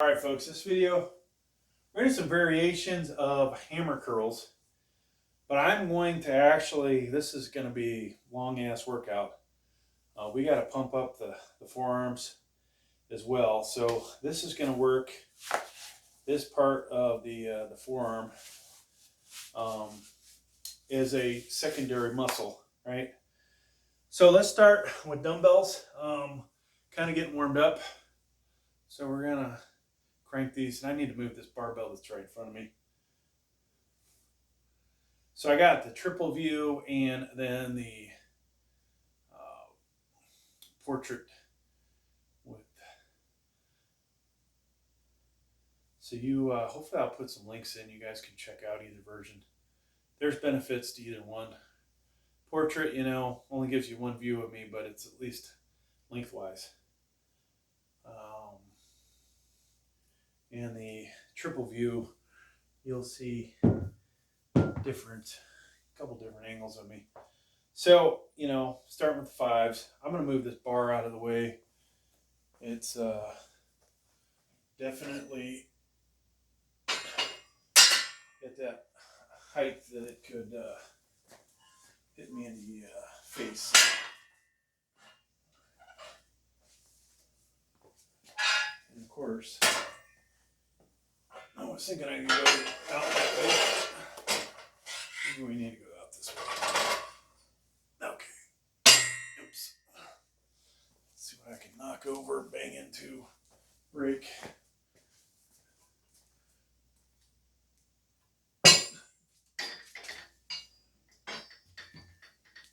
Alright folks, this video, we're going to do some variations of hammer curls, but I'm going to actually, this is going to be a long ass workout. We got to pump up the forearms as well, so this is going to work, this part of the forearm is a secondary muscle, right? So let's start with dumbbells, kind of getting warmed up. So we're going to crank these, and I need to move this barbell that's right in front of me. So I got the triple view and then the portrait with. So you, hopefully I'll put some links in. You guys can check out either version. There's benefits to either one. Portrait, you know, only gives you one view of me, but it's at least lengthwise. And the triple view, you'll see couple different angles of me. So, you know, starting with the fives, I'm going to move this bar out of the way. It's definitely at that height that it could hit me in the face. And of course, I was thinking I could go out that way. Maybe we need to go out this way. Okay. Oops. Let's see what I can knock over, bang into, break.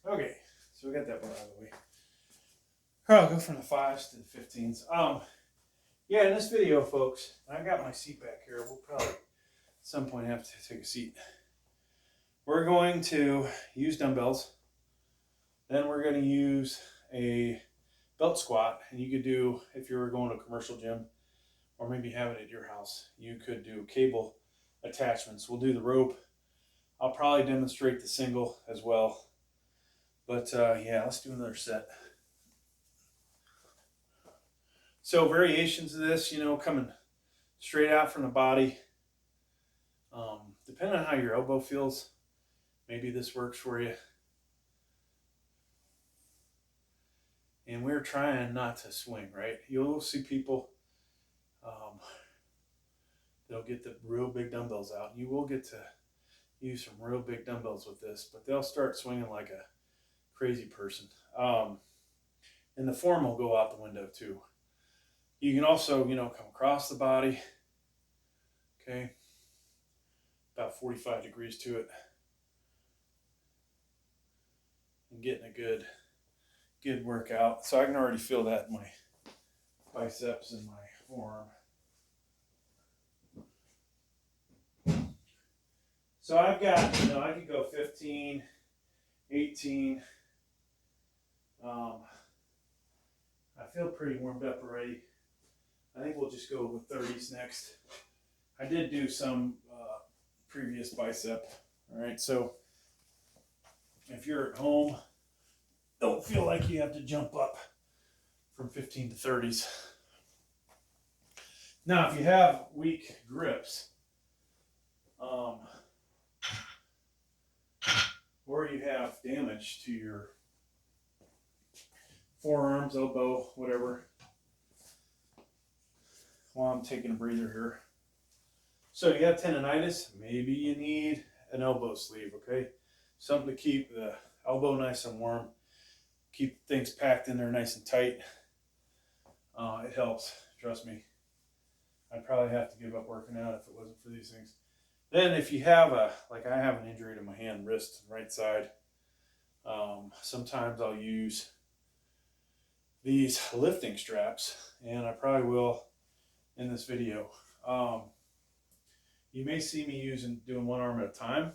Okay, so we got that one out of the way. All right, I'll go from the 5s to the 15s. Yeah, in this video, folks, I got my seat back here. We'll probably at some point have to take a seat. We're going to use dumbbells. Then we're going to use a belt squat. And you could do, if you were going to a commercial gym, or maybe have it at your house, you could do cable attachments. We'll do the rope. I'll probably demonstrate the single as well. But yeah, let's do another set. So variations of this, you know, coming straight out from the body. Depending on how your elbow feels, maybe this works for you. And we're trying not to swing, right? You'll see people, they'll get the real big dumbbells out. You will get to use some real big dumbbells with this, but they'll start swinging like a crazy person. And the form will go out the window too. You can also, you know, come across the body, okay, about 45 degrees to it, and getting a good workout. So I can already feel that in my biceps and my forearm. So I've got, you know, I could go 15, 18. I feel pretty warmed up already. I think we'll just go with 30s next. I did do some previous bicep. All right, so if you're at home, don't feel like you have to jump up from 15 to 30s. Now, if you have weak grips, or you have damage to your forearms, elbow, whatever. While I'm taking a breather here. So you got tendonitis, maybe you need an elbow sleeve, okay? Something to keep the elbow nice and warm, keep things packed in there nice and tight. It helps, trust me. I'd probably have to give up working out if it wasn't for these things. Then if you have like I have an injury to my hand, wrist, right side, sometimes I'll use these lifting straps, and I probably will in this video. You may see me doing one arm at a time.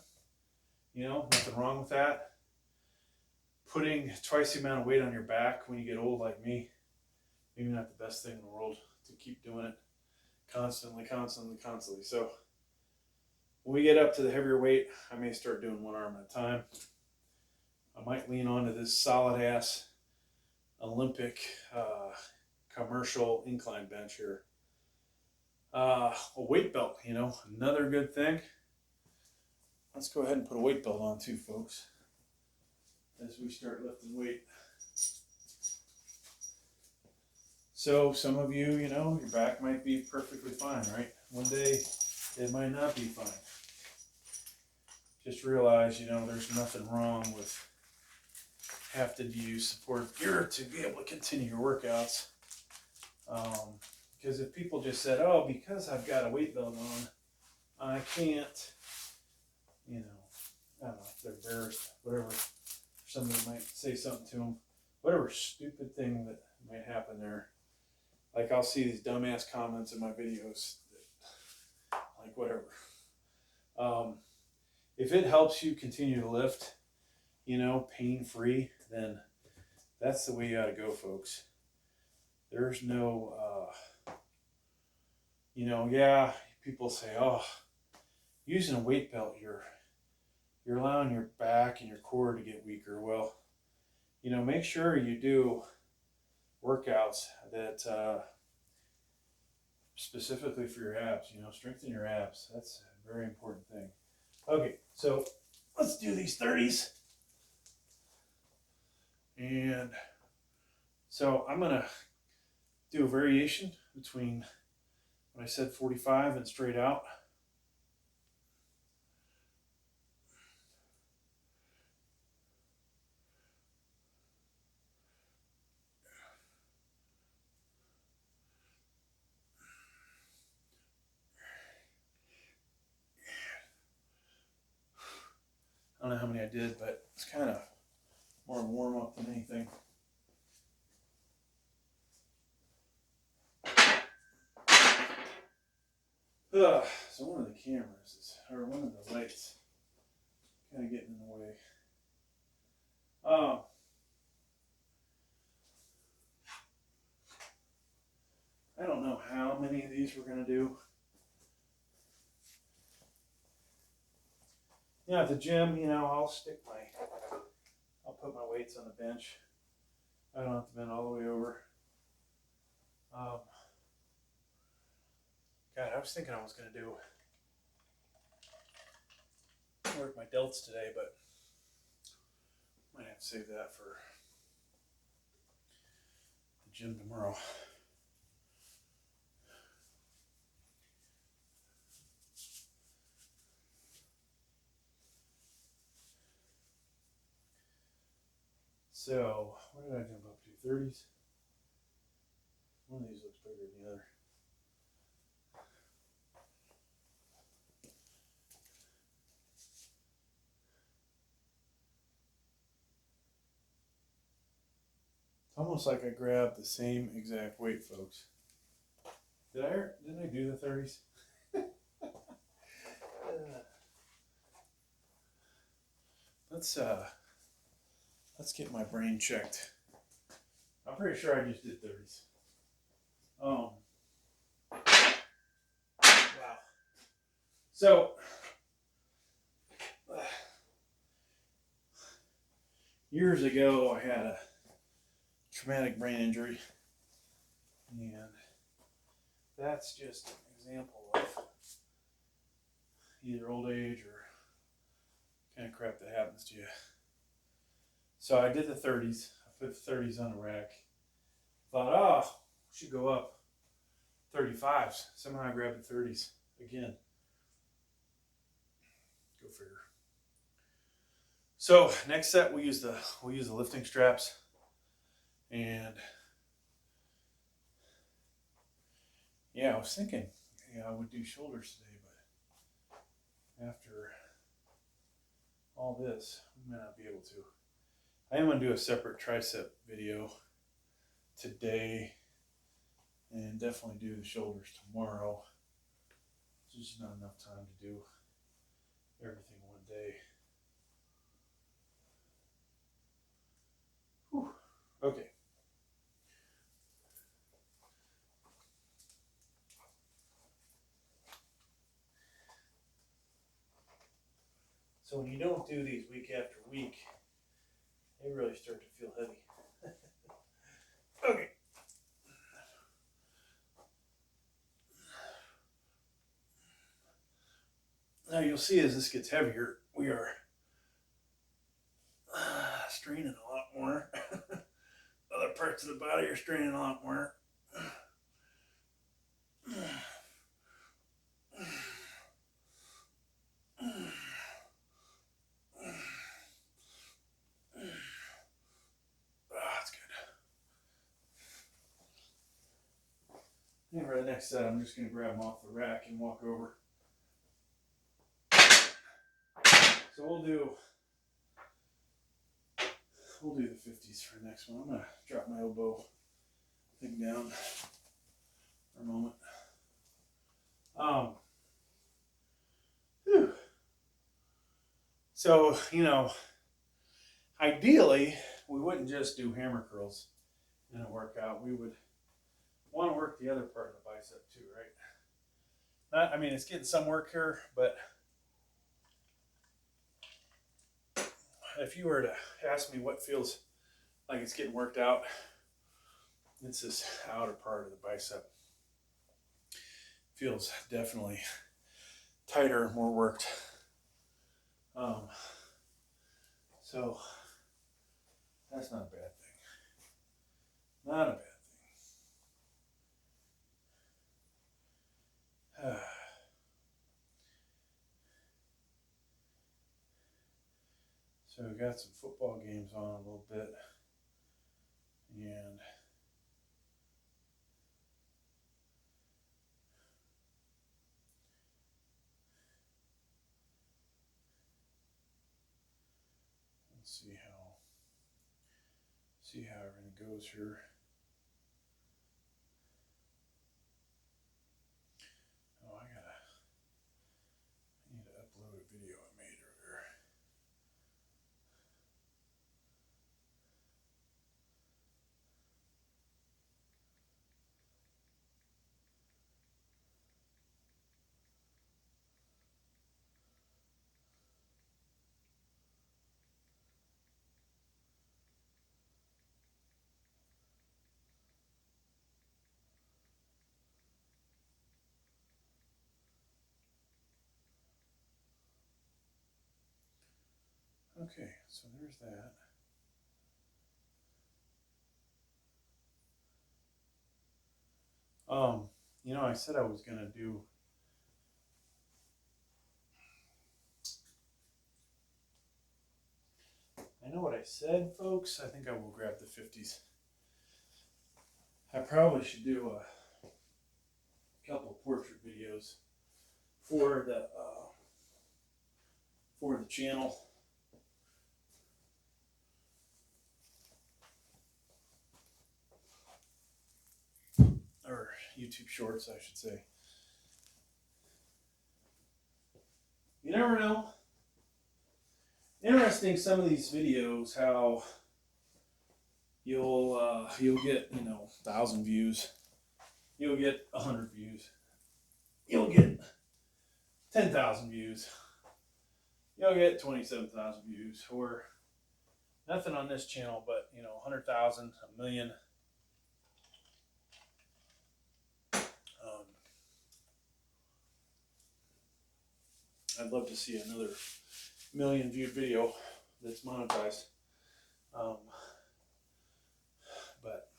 You know, nothing wrong with that. Putting twice the amount of weight on your back when you get old like me, maybe not the best thing in the world to keep doing it constantly. So when we get up to the heavier weight, I may start doing one arm at a time. I might lean onto this solid ass Olympic commercial incline bench here. a weight belt, you know, another good thing. Let's go ahead and put a weight belt on too, folks, as we start lifting weight. So some of you, you know, your back might be perfectly fine, right? One day it might not be fine. Just realize, you know, there's nothing wrong with having to use supportive gear to be able to continue your workouts. Because if people just said, oh, because I've got a weight belt on, I can't, you know, I don't know, if they're embarrassed, whatever, somebody might say something to them, whatever stupid thing that might happen there. Like, I'll see these dumbass comments in my videos, like, whatever. If it helps you continue to lift, you know, pain-free, then that's the way you gotta go, folks. There's no, you know, yeah, people say, oh, using a weight belt, you're allowing your back and your core to get weaker. Well, you know, make sure you do workouts that specifically for your abs, you know, strengthen your abs. That's a very important thing. Okay, so let's do these 30s. And so I'm going to do a variation between what I said, 45 and straight out. I don't know how many I did, but it's kind of more of a warm up than anything. So one of the cameras is, or one of the lights, kind of getting in the way. I don't know how many of these we're going to do. You know, at the gym, you know, I'll put my weights on the bench. I don't have to bend all the way over. God, I was thinking I was going to do work my delts today, but might have to save that for the gym tomorrow. So, what did I jump up to? 30s? One of these looks bigger than the other. It's almost like I grabbed the same exact weight, folks. Didn't I do the 30s? Let's get my brain checked. I'm pretty sure I just did 30s. Wow. So, years ago, I had a traumatic brain injury, and that's just an example of either old age or kind of crap that happens to you. So I did the 30s. I put the 30s on the rack. Thought, oh, should go up 35s. Somehow I grabbed the 30s again. Go figure. So next set we'll use the lifting straps, and yeah, I was thinking, yeah, I would do shoulders today, but after all this, we may not be able to. I am going to do a separate tricep video today, and definitely do the shoulders tomorrow. There's just not enough time to do everything one day. Whew. Okay. So when you don't do these week after week, they really start to feel heavy. Okay. Now you'll see as this gets heavier, we are straining a lot more. Other parts of the body are straining a lot more. That's good. And for the next set, I'm just going to grab them off the rack and walk over. So we'll do the 50s for the next one. I'm going to drop my elbow thing down for a moment. So, you know, ideally, we wouldn't just do hammer curls in a workout. We would want to work the other part of the bicep too, right? I mean, it's getting some work here, but if you were to ask me what feels like it's getting worked out, it's this outer part of the bicep. Feels definitely tighter, more worked. So that's not a bad thing. Not a bad thing. So we got some football games on a little bit, and let's see how everything goes here. Oh, I need to upload a video I made earlier. Okay, so there's that. You know, I said I was gonna do I know what I said, folks. I think I will grab the 50s. I probably should do a couple portrait videos for the channel. Or YouTube shorts, I should say. You never know. Interesting, some of these videos, how you'll get, you know, 1,000 views, you'll get 100 views, you'll get 10,000 views, you'll get 27,000 views, or nothing on this channel, but, you know, 100,000, a million. I'd love to see another million viewed video that's monetized. But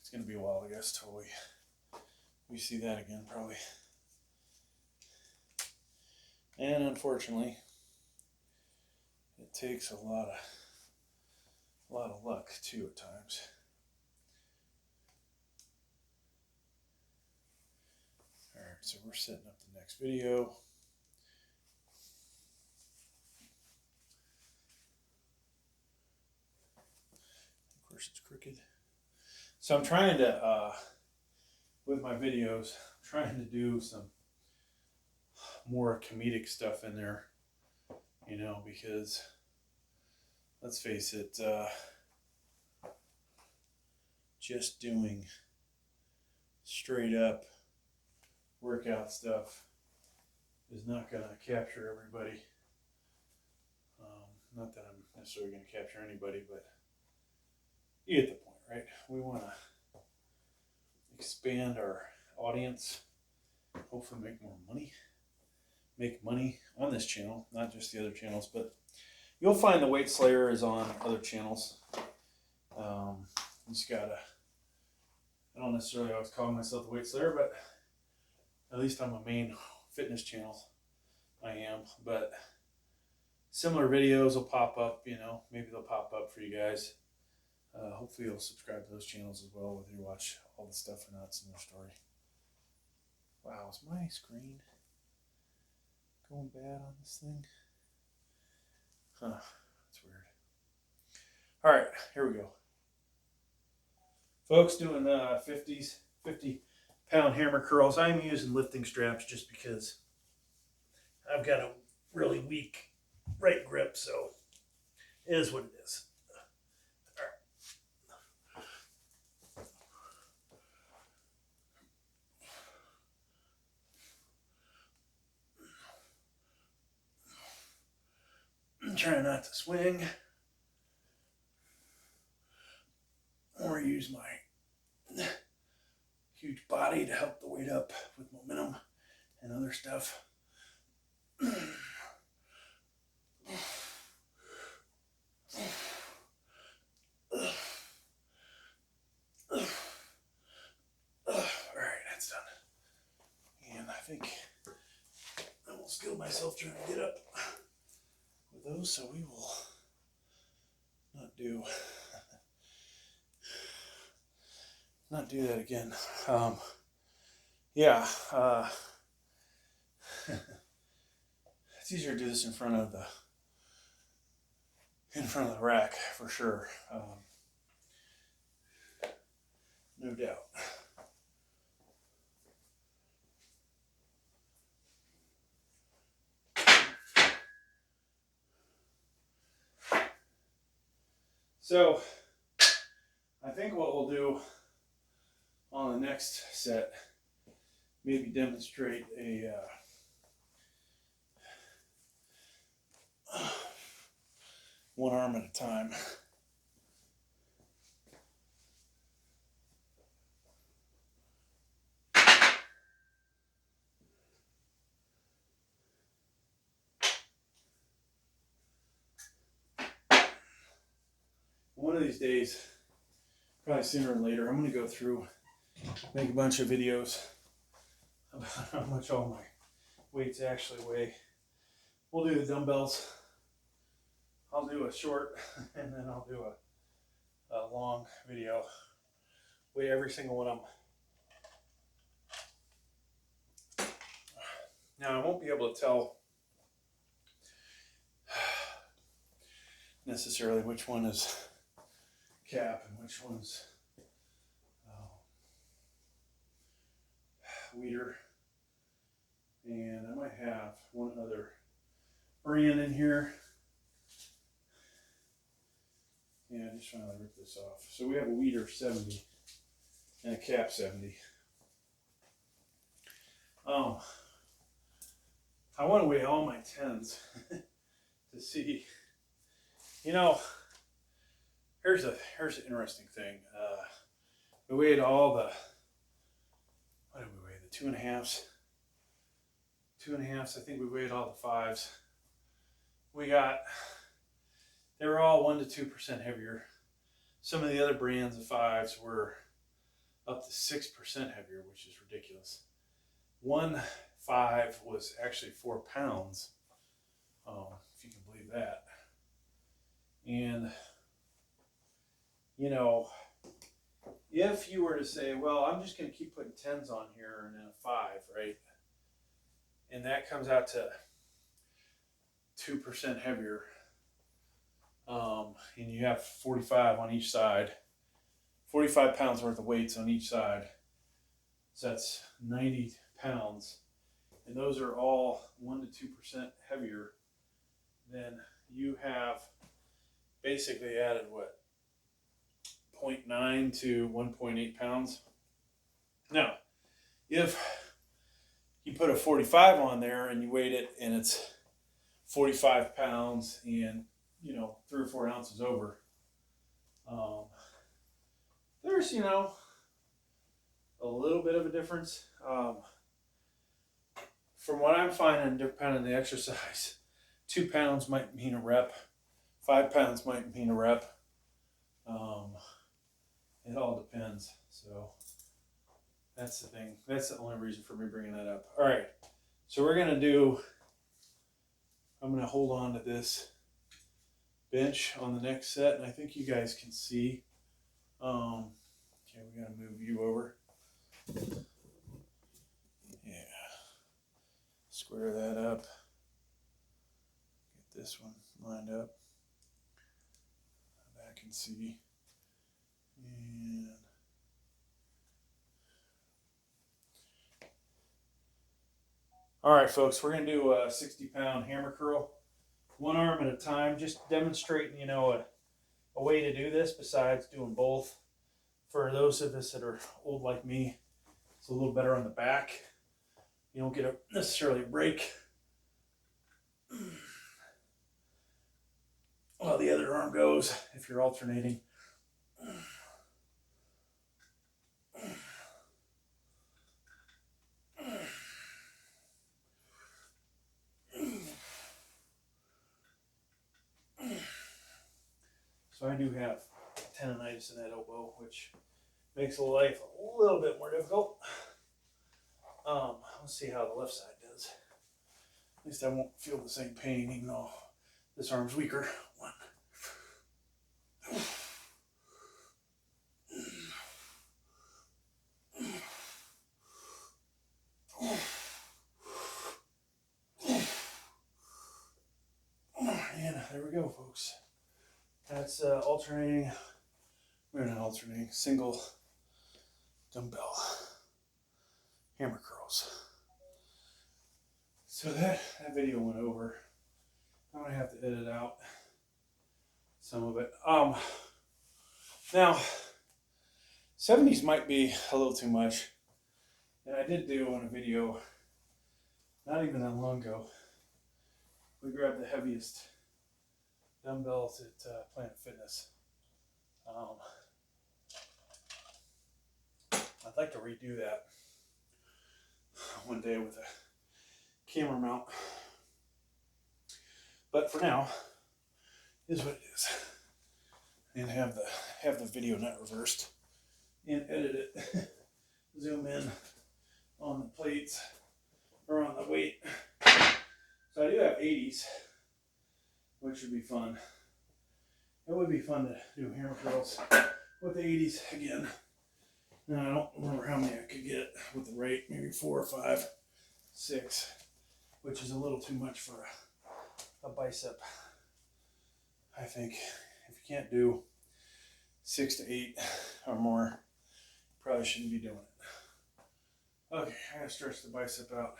it's going to be a while, I guess, till we see that again, probably. And unfortunately, it takes a lot of luck too at times. All right, so we're setting up the next video. Of course, it's crooked. So I'm trying to, with my videos, I'm trying to do some more comedic stuff in there, you know, because let's face it, just doing straight up workout stuff is not going to capture everybody. Not that I'm necessarily going to capture anybody, but you get the point, right? We want to expand our audience, hopefully make more money. make money on this channel, not just the other channels, but you'll find the Weight Slayer is on other channels. You just gotta, I don't necessarily always call myself the Weight Slayer, but at least on my main fitness channel, I am. But similar videos will pop up, you know, maybe they'll pop up for you guys. Hopefully you'll subscribe to those channels as well, whether you watch all the stuff or not. Similar story. Wow, is my screen going bad on this thing? Huh, that's weird. All right, here we go. Folks, doing 50-pound hammer curls. I'm using lifting straps just because I've got a really weak right grip, so it is what it is. I'm trying not to swing or use my huge body to help the weight up with momentum and other stuff. Alright, that's done. And I think I will skill myself trying to get up with those, so we will not do that again. Yeah, it's easier to do this in front of the rack for sure. No doubt. So I think what we'll do on the next set, maybe demonstrate a one arm at a time. One of these days, probably sooner than later, I'm going to go through, make a bunch of videos about how much all my weights actually weigh. We'll do the dumbbells. I'll do a short, and then I'll do a long video. Weigh every single one of them. Now, I won't be able to tell necessarily which one is cap and which one's weeder, and I might have one other brand in here. Yeah, just trying to rip this off. So we have a weeder 70 and a cap 70. I want to weigh all my 10s to see. You know, here's an interesting thing. We weighed all the, what did we weigh? The 2.5s. 2.5s. I think we weighed all the 5s. They were all 1 to 2% heavier. Some of the other brands of 5s were up to 6% heavier, which is ridiculous. One 5 was actually 4 pounds, if you can believe that. And, you know, if you were to say, well, I'm just going to keep putting 10s on here and then a 5, right? And that comes out to 2% heavier. And you have 45 on each side, 45 pounds worth of weights on each side. So that's 90 pounds. And those are all 1 to 2% heavier. Then you have basically added what? 0.9 to 1.8 pounds. Now, if you put a 45 on there and you weighed it and it's 45 pounds and, you know, 3 or 4 ounces over, there's, you know, a little bit of a difference. from what I'm finding, depending on the exercise, 2 pounds might mean a rep, 5 pounds might mean a rep. It all depends. So that's the thing. That's the only reason for me bringing that up. All right. So we're going to do, I'm going to hold on to this bench on the next set. And I think you guys can see. Okay, we got to move you over. Yeah. Square that up. Get this one lined up. I can see. And all right, folks, we're going to do a 60-pound hammer curl, one arm at a time, just demonstrating, you know, a way to do this besides doing both. For those of us that are old like me, it's a little better on the back. You don't get necessarily a break while the other arm goes if you're alternating. So I do have tendonitis in that elbow, which makes life a little bit more difficult. Let's see how the left side does. At least I won't feel the same pain, even though this arm's weaker. One. And there we go, folks. That's alternating, we're not alternating, single dumbbell hammer curls. So that video went over. I'm gonna have to edit out some of it. Now 70s might be a little too much, and I did do on a video not even that long ago. We grabbed the heaviest dumbbells at Planet Fitness. I'd like to redo that one day with a camera mount. But for now, is what it is. And have the video not reversed. And edit it. Zoom in on the plates or on the weight. So I do have 80s, which would be fun. It would be fun to do hammer curls with the 80s again. Now I don't remember how many I could get with the rate, maybe 4 or 5, 6, which is a little too much for a bicep. I think if you can't do 6 to 8 or more, you probably shouldn't be doing it. Okay, I gotta stretch the bicep out.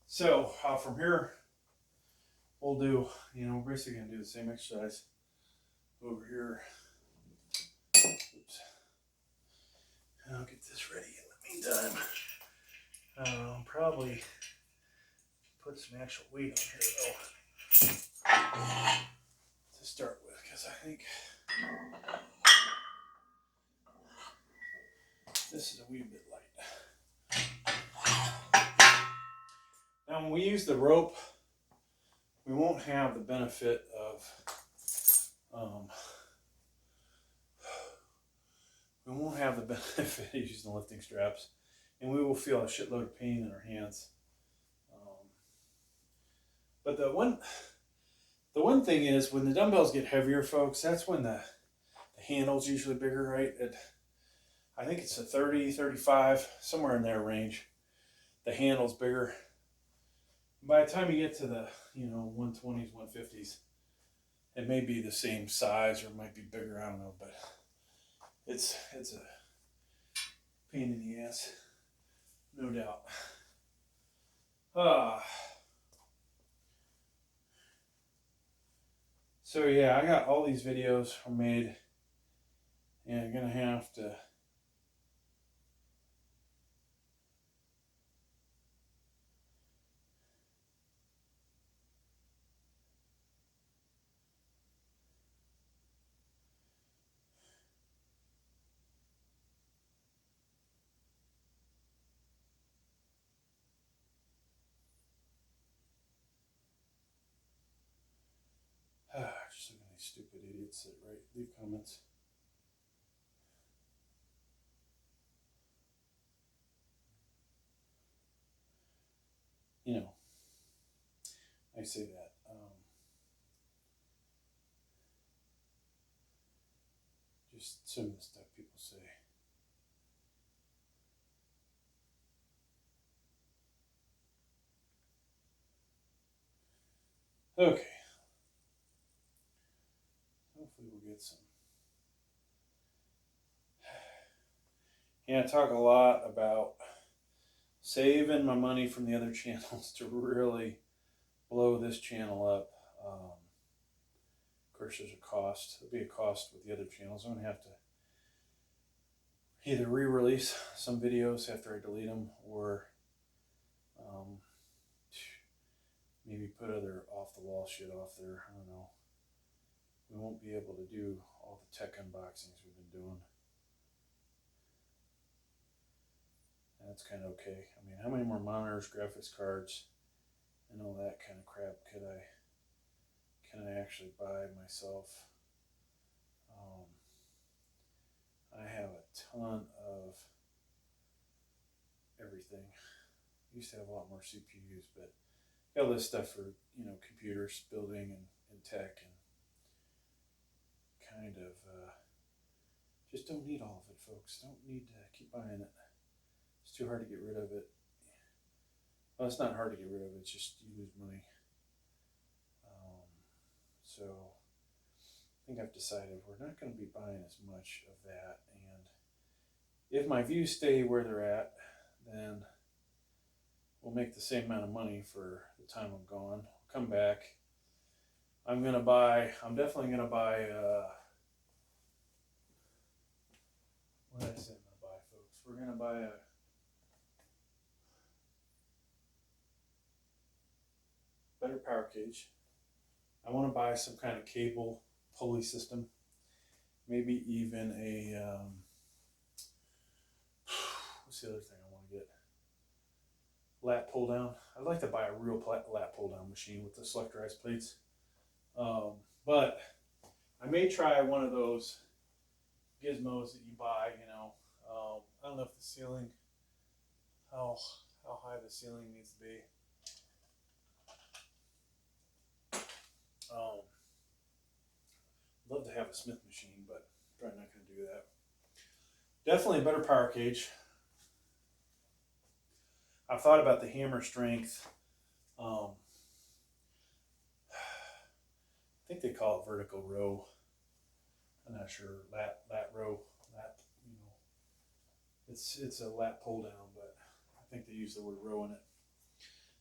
So from here, we'll do, we're basically gonna do the same exercise over here. Oops. I'll get this ready in the meantime. Probably put some actual weight on here though to start with, because I think this is a wee bit light. Now when we use the rope, we won't have the benefit of using the lifting straps, and we will feel a shitload of pain in our hands. But the one thing is, when the dumbbells get heavier, folks, that's when the handle's usually bigger, right? I think it's a 30, 35, somewhere in that range. The handle's bigger. By the time you get to the 120s, 150s, it may be the same size or it might be bigger. I don't know, but it's a pain in the ass, no doubt. So yeah, I got all these videos made, and I'm gonna have to stupid idiots that leave comments. You know, I say that. Just some of the stuff people say. Okay. Hopefully we'll get some. Yeah, I talk a lot about saving my money from the other channels to really blow this channel up. Of course, there's a cost. There'll be a cost with the other channels. I'm going to have to either re-release some videos after I delete them, or maybe put other off-the-wall shit off there. I don't know. We won't be able to do all the tech unboxings we've been doing. That's kind of okay. I mean, how many more monitors, graphics cards, and all that kind of crap can I actually buy myself? I have a ton of everything. I used to have a lot more CPUs, but got all this stuff for, you know, computers, building and tech, and kind of just don't need all of it, folks. Don't need to keep buying it. It's too hard to get rid of it. Well, it's not hard to get rid of it, it's just you lose money. So I think I've decided we're not going to be buying as much of that, and if my views stay where they're at, then we'll make the same amount of money for the time I'm gone. I'll come back. I'm definitely going to buy, what did I say I'm going to buy, folks? We're going to buy a better power cage. I want to buy some kind of cable pulley system. Maybe even a, what's the other thing I want to get? Lat pull down. I'd like to buy a real lat pull down machine with the selectorized plates. But I may try one of those gizmos that you buy, you know. I don't know if the ceiling, how high the ceiling needs to be. Love to have a Smith machine, but probably not going to do that. Definitely a better power cage. I've thought about the hammer strength. I think they call it vertical row. I'm not sure. Lat row. You know, it's a lat pull down, but I think they use the word row in it.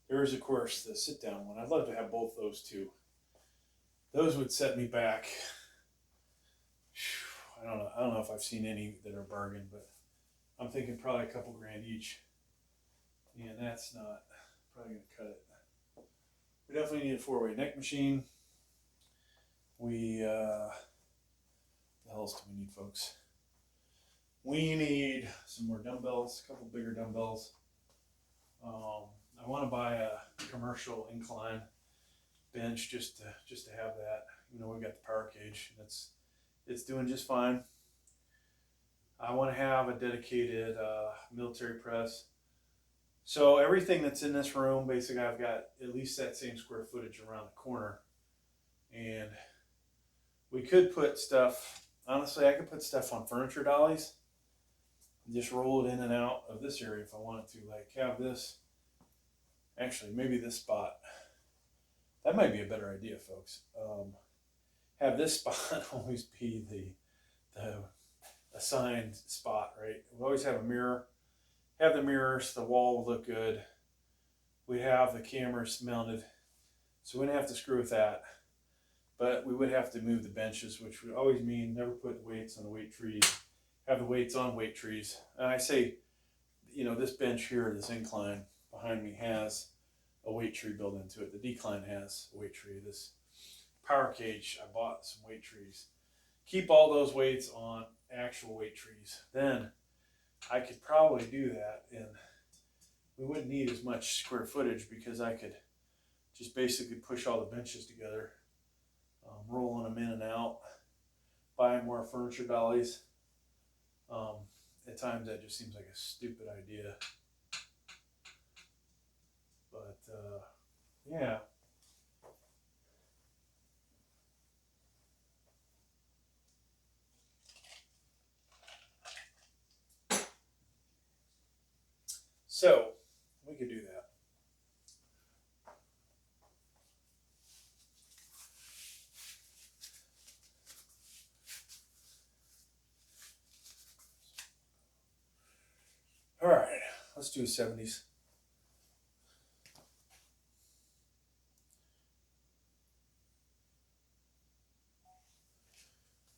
There is, of course, the sit down one. I'd love to have both those two. Those would set me back. I don't know if I've seen any that are bargain, but I'm thinking probably a couple grand each. And that's not probably going to cut it. We definitely need a 4-way neck machine. What else do we need, folks? We need some more dumbbells, a couple bigger dumbbells. I want to buy a commercial incline bench just to have that. You know, we got the power cage. It's doing just fine. I want to have a dedicated military press. So everything that's in this room, basically I've got at least that same square footage around the corner. And we could put stuff, honestly, I could put stuff on furniture dollies and just roll it in and out of this area if I wanted to. Like have this, actually maybe this spot. That might be a better idea, folks. Have this spot always be the assigned spot, right? We always have a mirror. Have the mirrors, the wall will look good. We have the cameras mounted, so we wouldn't have to screw with that. But we would have to move the benches, which would always mean never put the weights on the weight trees. Have the weights on weight trees. And I say, you know, this bench here, this incline behind me has a weight tree built into it. The decline has a weight tree. This power cage, I bought some weight trees. Keep all those weights on actual weight trees. Then I could probably do that, and we wouldn't need as much square footage because I could just basically push all the benches together. rolling them in and out, buying more furniture dollies. At times that just seems like a stupid idea. But yeah. So we could do that. All right, let's do 70s.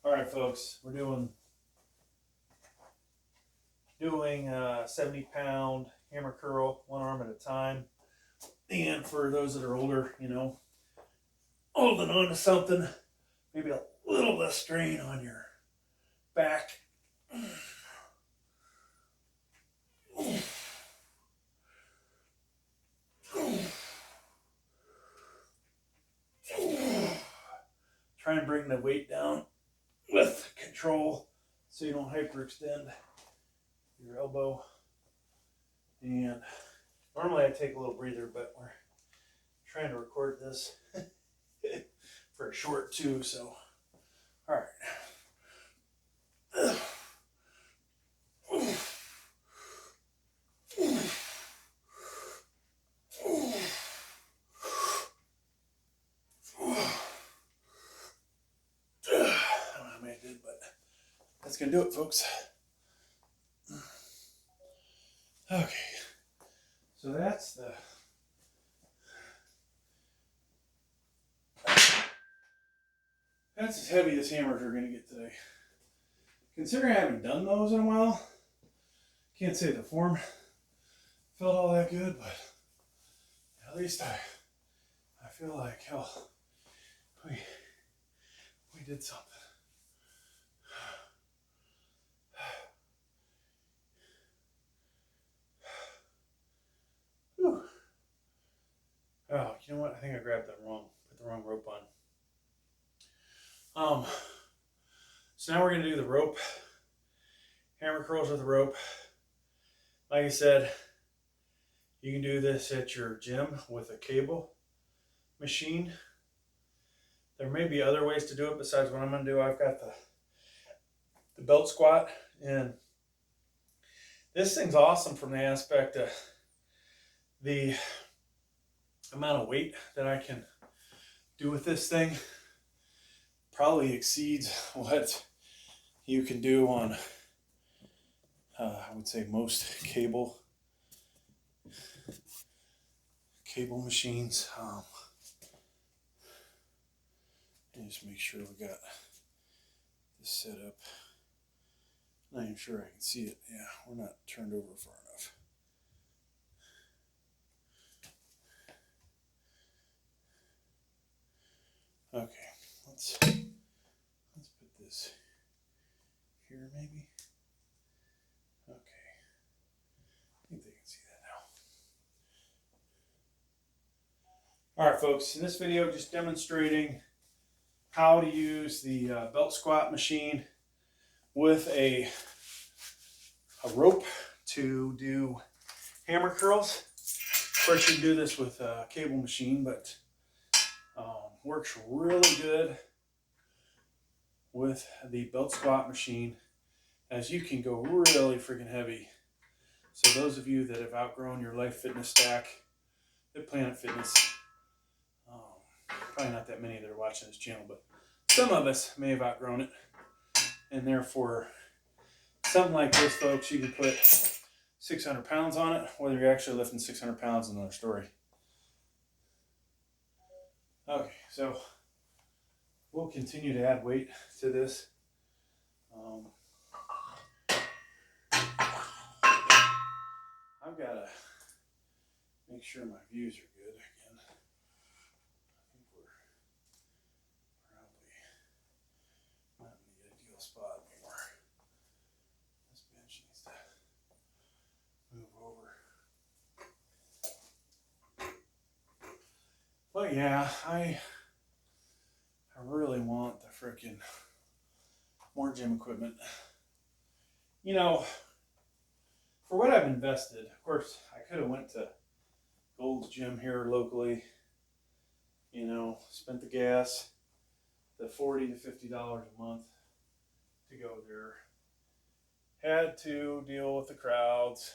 All right, folks, we're doing 70-pound hammer curl, one arm at a time. And for those that are older, you know, holding on to something, maybe a little less strain on your back. Try and bring the weight down with control so you don't hyperextend your elbow. And normally I take a little breather, but we're trying to record this for a short too, so all right. That's gonna do it, folks. Okay, so that's as heavy as hammers are gonna get today. Considering I haven't done those in a while, can't say the form felt all that good, but at least I feel like, hell, we did something. Whew. Oh, you know what? I think I grabbed that wrong. Put the wrong rope on. So now we're gonna do the rope. Hammer curls with the rope. Like I said, you can do this at your gym with a cable machine. There may be other ways to do it besides what I'm gonna do. I've got the belt squat, and this thing's awesome from the aspect of the amount of weight that I can do with this thing. Probably exceeds what you can do on I would say most cable machines. And just make sure we got this set up. Not even sure I can see it. Yeah, we're not turned over far enough. Okay, let's put this here maybe. Okay, I think they can see that now. All right, folks, in this video, just demonstrating how to use the belt squat machine with a rope to do hammer curls. Of course, you can do this with a cable machine, but works really good with the belt squat machine, as you can go really freaking heavy. So those of you that have outgrown your Life Fitness stack at Planet Fitness, probably not that many that are watching this channel, but some of us may have outgrown it, and therefore something like this, folks, you can put 600 pounds on it. Whether you're actually lifting 600 pounds is another story. Okay, so we'll continue to add weight to this. I've got to make sure my views are good again. I think we're probably not in the ideal spot anymore. This bench needs to move over. But yeah, I really really want the freaking more gym equipment. You know, for what I've invested, of course, I could have went to Gold's Gym here locally, you know, spent the gas, the $40 to $50 a month to go there. Had to deal with the crowds,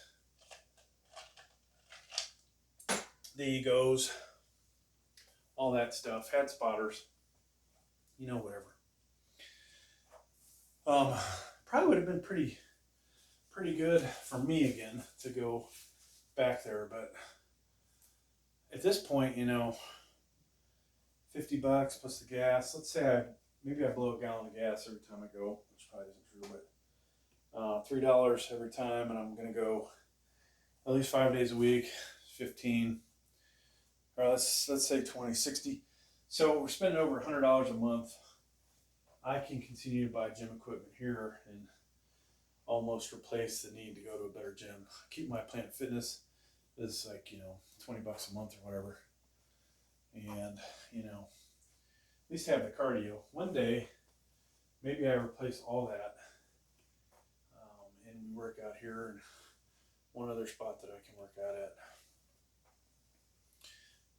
the egos, all that stuff. Had spotters, you know, whatever. Probably would have been pretty good for me again to go back there, but at this point, you know, $50 plus the gas. Let's say maybe I blow a gallon of gas every time I go, which probably isn't true, but $3 every time, and I'm gonna go at least 5 days a week, 15, or let's say 20, 60. So we're spending over $100 a month. I can continue to buy gym equipment here and almost replace the need to go to a better gym. Keep my Planet Fitness is like, you know, $20 a month or whatever. And, you know, at least have the cardio. One day, maybe I replace all that and work out here and one other spot that I can work out at.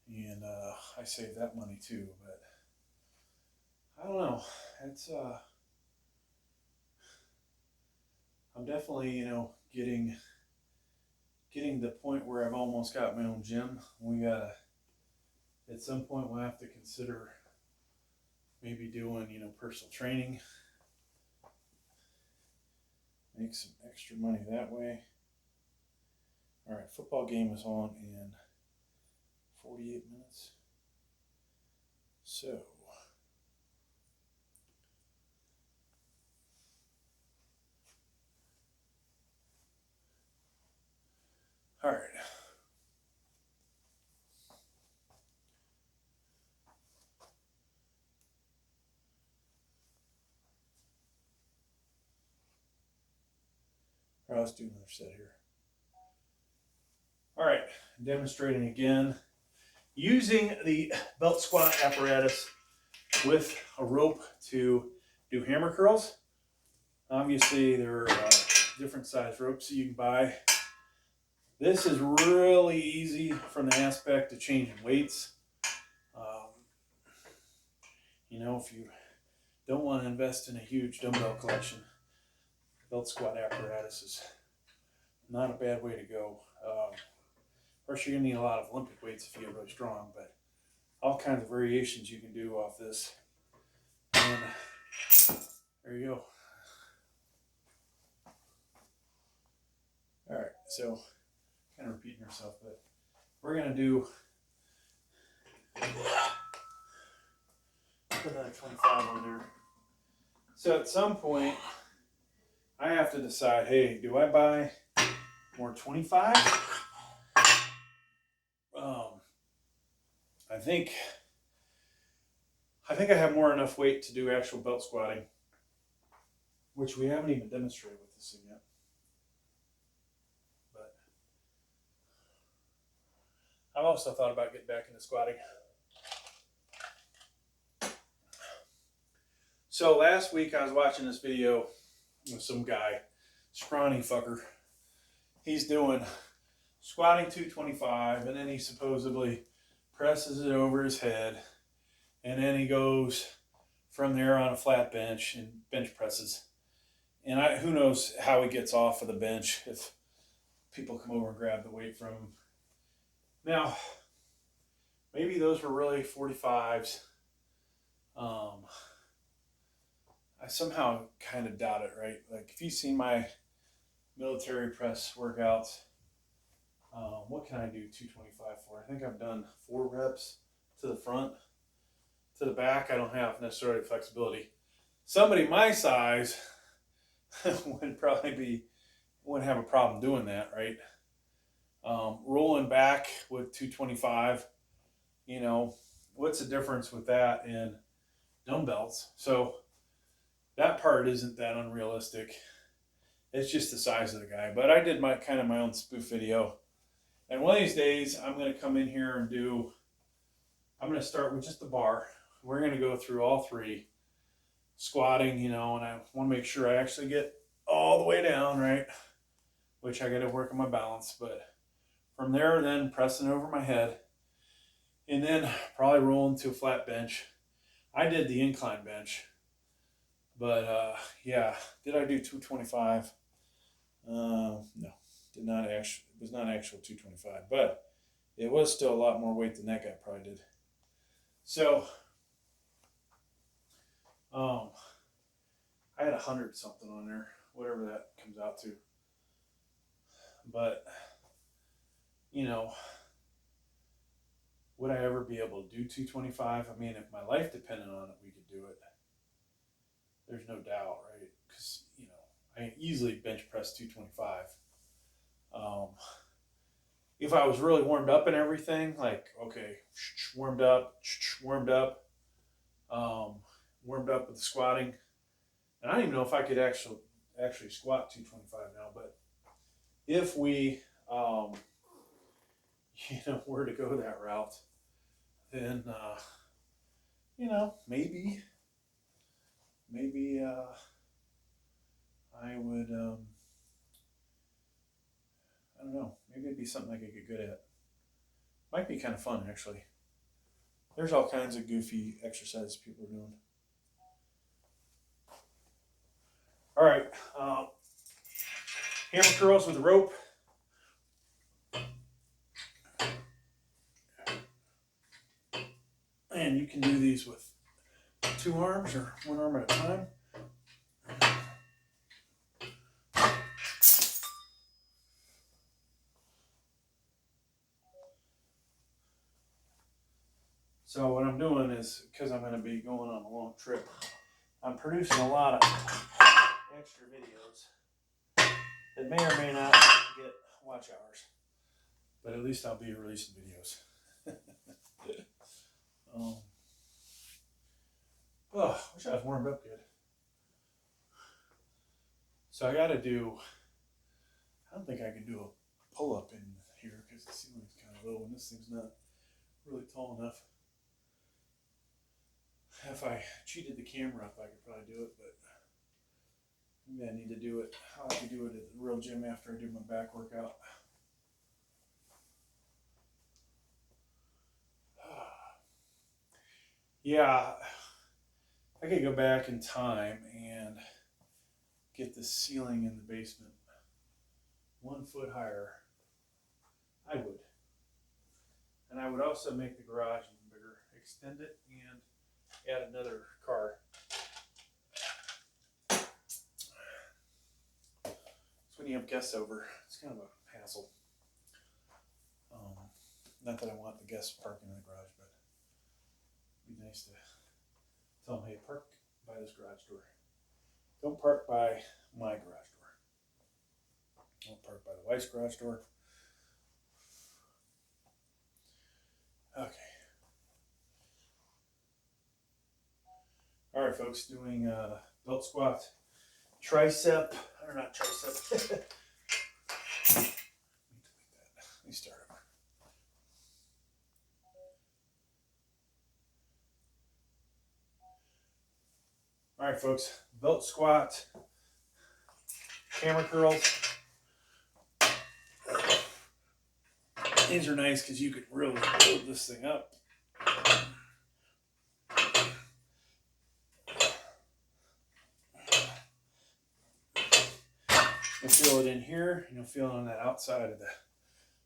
And I save that money too, but I don't know. It's I'm definitely, you know, getting to the point where I've almost got my own gym. We gotta, at some point, we'll have to consider maybe doing, you know, personal training. Make some extra money that way. All right, football game is on in 48 minutes. So, all right. All right, let's do another set here. All right, demonstrating again using the belt squat apparatus with a rope to do hammer curls. Obviously, there are different size ropes that you can buy. This is really easy from the aspect of changing weights. You know, if you don't want to invest in a huge dumbbell collection, belt squat apparatus is not a bad way to go. Of course, you're going to need a lot of Olympic weights if you get really strong, but all kinds of variations you can do off this. And there you go. All right, so kind of repeating yourself, but we're going to do put another 25 on there. So at some point, I have to decide, hey, do I buy more 25? I think I have more enough weight to do actual belt squatting, which we haven't even demonstrated with this thing yet. But I've also thought about getting back into squatting. So last week I was watching this video with some guy, scrawny fucker. He's doing squatting 225, and then he supposedly presses it over his head, and then he goes from there on a flat bench and bench presses. And who knows how he gets off of the bench if people come over and grab the weight from him. Now, maybe those were really 45s. I somehow kind of doubt it, right? Like if you've seen my military press workouts, what can I do 225 for? I think I've done 4 reps to the front. To the back, I don't have necessarily flexibility. Somebody my size wouldn't have a problem doing that, right? Rolling back with 225, you know, what's the difference with that and dumbbells? So that part isn't that unrealistic. It's just the size of the guy. But I did my own spoof video. And one of these days, I'm going to come in here and I'm going to start with just the bar, we're going to go through all three. Squatting, you know, and I want to make sure I actually get all the way down, right? Which I got to work on my balance. But from there, then pressing over my head. And then probably rolling to a flat bench. I did the incline bench. But, yeah, did I do 225? No, did not actually. It was not actual 225. But it was still a lot more weight than that guy probably did. So, I had 100 something on there, whatever that comes out to. But, you know, would I ever be able to do 225? I mean, if my life depended on it, we could do it. There's no doubt, right? Because, you know, I easily bench press 225. If I was really warmed up and everything, like, okay, warmed up with the squatting. And I don't even know if I could actually squat 225 now, but if we, you know, were to go that route, then, you know, maybe I would, I don't know, maybe it'd be something I could get good at. Might be kind of fun, actually. There's all kinds of goofy exercises people are doing. All right, hammer curls with a rope. And you can do these with 2 arms or 1 arm at a time. So what I'm doing is, because I'm going to be going on a long trip, I'm producing a lot of extra videos that may or may not get watch hours, but at least I'll be releasing videos. Oh, wish I was warmed up good. So I got to do, I don't think I can do a pull-up in here because the ceiling's kind of low and this thing's not really tall enough. If I cheated the camera up, I could probably do it, but maybe I need to do it. I'll have to do it at the real gym after I do my back workout. Yeah, I could go back in time and get the ceiling in the basement 1 foot higher. I would. And I would also make the garage even bigger, extend it, and add another car. So when you have guests over, it's kind of a hassle. Not that I want the guests parking in the garage, but it'd be nice to tell them, hey, park by this garage door. Don't park by my garage door. Don't park by the wife's garage door. Okay. All right, folks, doing belt squat, tricep, or not tricep. Let me start over. All right, folks, belt squat, hammer curls. These are nice because you could really build this thing up. You'll feel it in here, and you'll feel it on that outside of the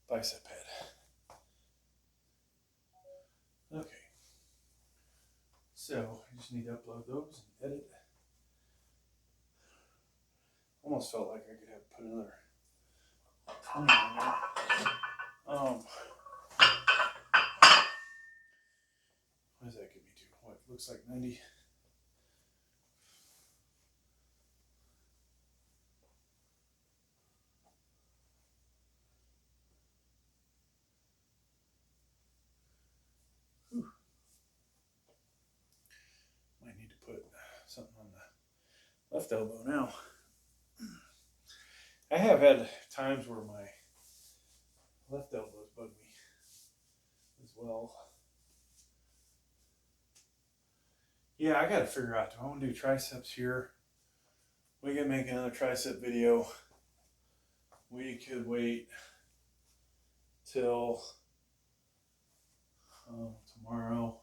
bicep head. Okay. So, I just need to upload those and edit. Almost felt like I could have put another 20 on there. What does that give me to? What looks like 90. Whew. Might need to put something on the left elbow now. I have had times where my left elbows bug me as well. Yeah, I gotta figure out, do I want to do triceps here? We can make another tricep video. We could wait till tomorrow.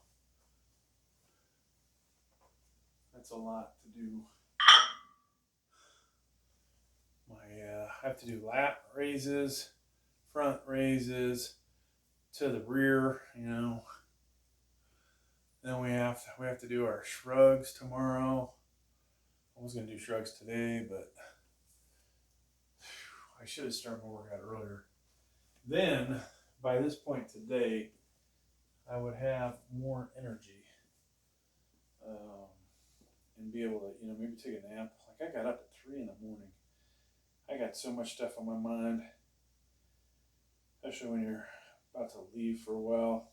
That's a lot to do. I have to do lat raises, front raises to the rear, you know. Then we have to do our shrugs tomorrow. I was gonna do shrugs today, but I should have started my workout earlier. Then by this point today, I would have more energy and be able to, you know, maybe take a nap. Like I got up at 3 in the morning. I got so much stuff on my mind, especially when you're about to leave for a while.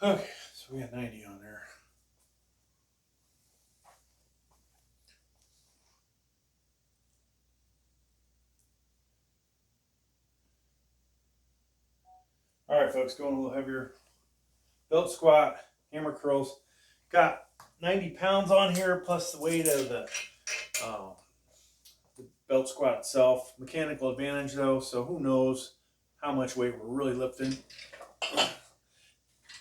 Okay, so we got 90 on there. All right, folks, going a little heavier. Belt squat, hammer curls. Got 90 pounds on here, plus the weight of the belt squat itself. Mechanical advantage though, so who knows how much weight we're really lifting.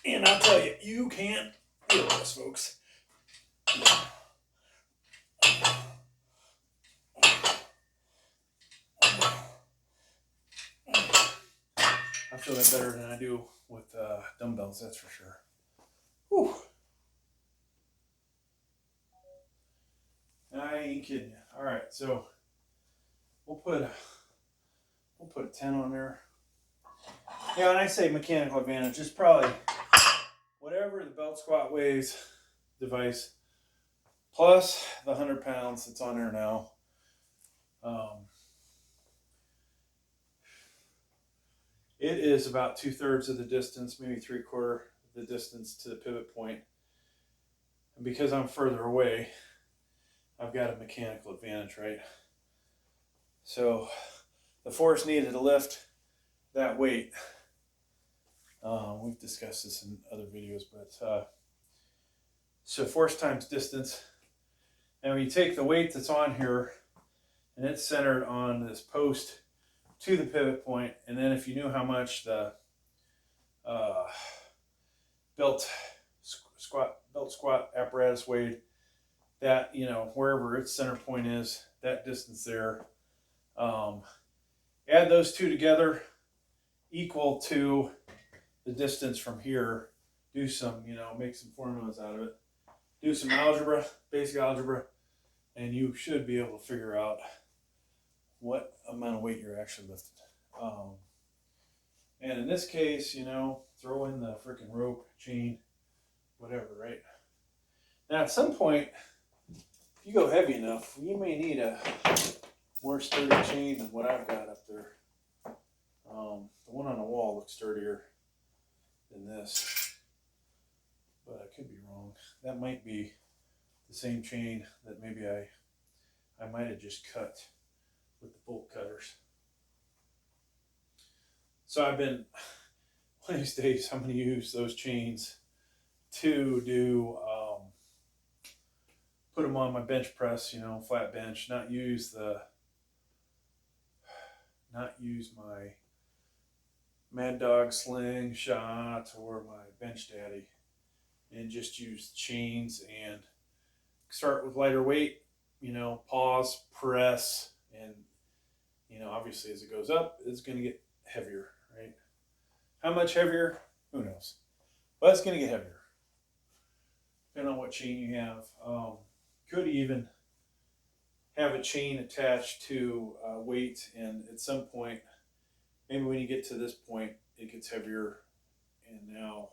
And I'll tell you, you can't feel this, folks. I feel that better than I do with dumbbells, that's for sure. Whew. I ain't kidding you. All right, so we'll put a 10 on there. Yeah, when I say mechanical advantage, it's probably whatever the belt squat weighs device plus the 100 pounds that's on there now. It is about 2/3 of the distance, maybe 3/4 of the distance to the pivot point. And because I'm further away, I've got a mechanical advantage, right? So the force needed to lift that weight. We've discussed this in other videos, but so force times distance. And when you take the weight that's on here and it's centered on this post to the pivot point, and then if you knew how much the belt squat apparatus weighed, that, you know, wherever its center point is, that distance there, add those two together, equal to the distance from here. Do some, you know, make some formulas out of it. Do some algebra, basic algebra, and you should be able to figure out what amount of weight you're actually lifting. And in this case, you know, throw in the freaking rope, chain, whatever, right? Now, at some point, if you go heavy enough, you may need a more sturdy chain than what I've got up there. The one on the wall looks sturdier than this, but I could be wrong. That might be the same chain that maybe I might have just cut with the bolt cutters. So I've been, one of these days, I'm going to use those chains to do, put them on my bench press, you know, flat bench, not use my Mad Dog slingshot or my Bench Daddy, and just use chains and start with lighter weight, you know, pause, press, and, you know, obviously as it goes up, it's going to get heavier, right? How much heavier? Who knows? But it's going to get heavier, depending on what chain you have. Could even have a chain attached to weight, and at some point, maybe when you get to this point, it gets heavier, and now,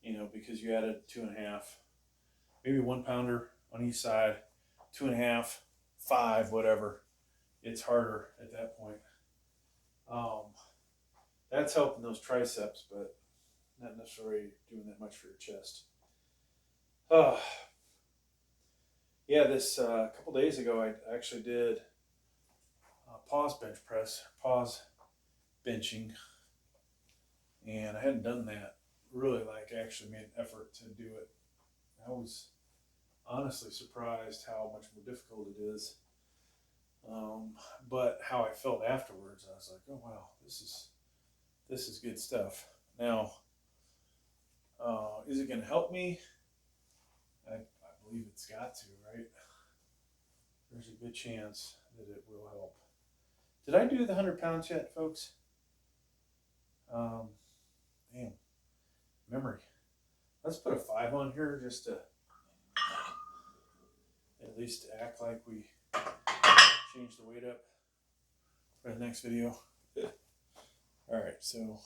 you know, because you added 2.5, maybe 1 pounder on each side, 2.5, 5, whatever, it's harder at that point. That's helping those triceps, but not necessarily doing that much for your chest. Yeah, this a couple days ago, I actually did pause bench press, pause benching, and I hadn't done that really, like actually made an effort to do it. I was honestly surprised how much more difficult it is, but how I felt afterwards, I was like, oh wow, this is good stuff. Now, is it going to help me? I believe it's got to, right? There's a good chance that it will help. Did I do the 100 pounds yet, folks? Damn, memory. Let's put a 5 on here just to at least act like we changed the weight up for the next video. All right, so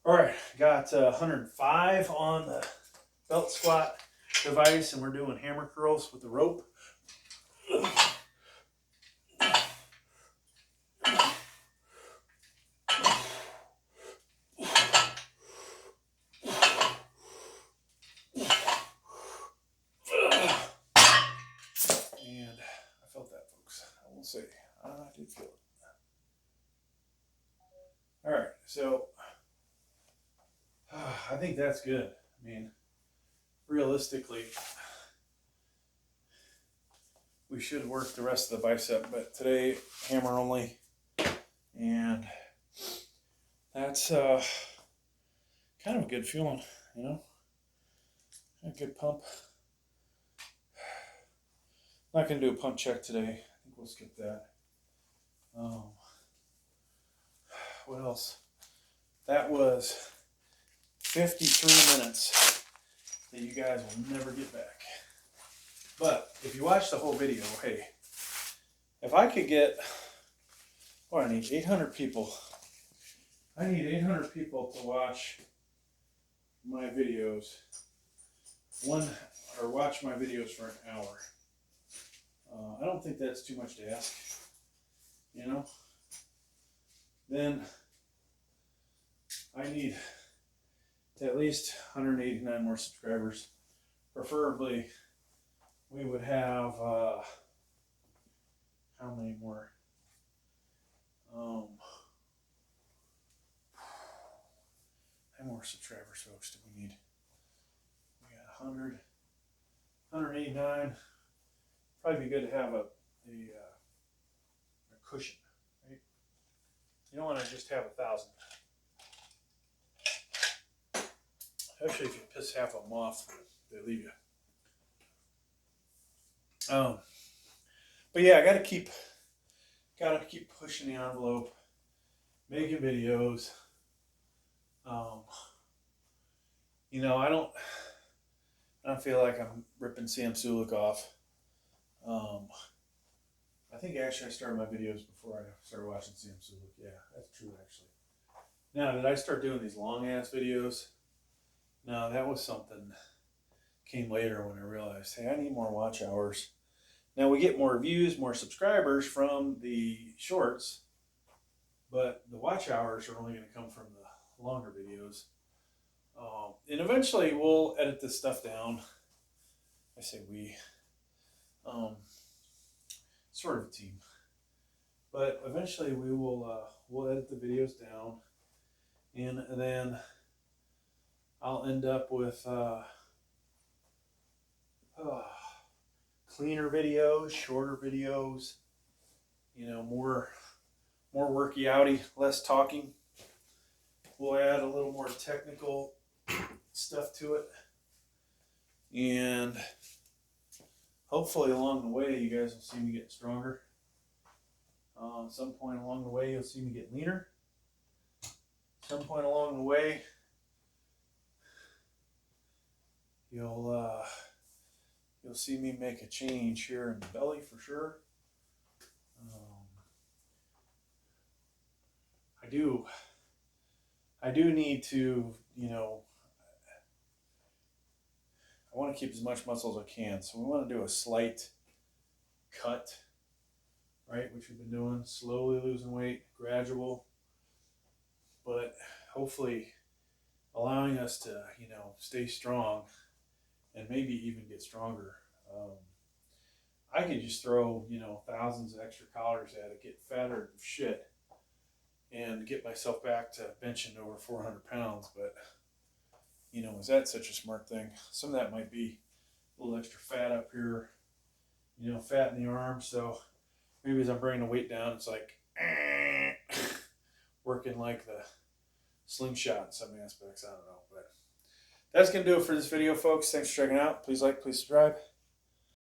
all right, got 105 on the belt squat device, and we're doing hammer curls with the rope. And I felt that, folks. I will say, I did feel it. All right, so I think that's good. I mean, realistically, we should work the rest of the bicep, but today, hammer only. And that's kind of a good feeling, you know? A good pump. Not going to do a pump check today. I think we'll skip that. What else? That was 53 minutes that you guys will never get back. But if you watch the whole video, hey, if I could get, I need 800 people. I need 800 people to watch my videos. Watch my videos for an hour. I don't think that's too much to ask, you know? Then I need at least 189 more subscribers. Preferably, we would have, how many more? How many more subscribers, folks, do we need? We got 100, 189. Probably be good to have a cushion, right? You don't want to just have 1,000. Especially if you piss half of them off, they leave you. But yeah, I gotta keep pushing the envelope, making videos. You know, I don't feel like I'm ripping Sam Sulek off. I think actually I started my videos before I started watching Sam Sulek. Yeah, that's true actually. Now, did I start doing these long ass videos? No, that was something came later when I realized, hey, I need more watch hours. Now we get more views, more subscribers from the shorts, but the watch hours are only going to come from the longer videos. And eventually we'll edit this stuff down. I say we. sort of a team. But eventually we will we'll edit the videos down, and then I'll end up with cleaner videos, shorter videos, you know, more worky outy, less talking. We'll add a little more technical stuff to it, and hopefully along the way you guys will see me get stronger. At some point along the way you'll see me get leaner. At some point along the way you'll see me make a change here in the belly for sure. I do need to, you know, I want to keep as much muscle as I can. So we want to do a slight cut, right? Which we've been doing, slowly losing weight, gradual, but hopefully allowing us to, you know, stay strong and maybe even get stronger. I could just throw, you know, thousands of extra calories at it, get fatter than shit, and get myself back to benching over 400 pounds. But, you know, is that such a smart thing? Some of that might be a little extra fat up here, you know, fat in the arms. So maybe as I'm bringing the weight down, it's like working like the slingshot in some aspects. I don't know. But that's going to do it for this video, folks. Thanks for checking out. Please like, please subscribe.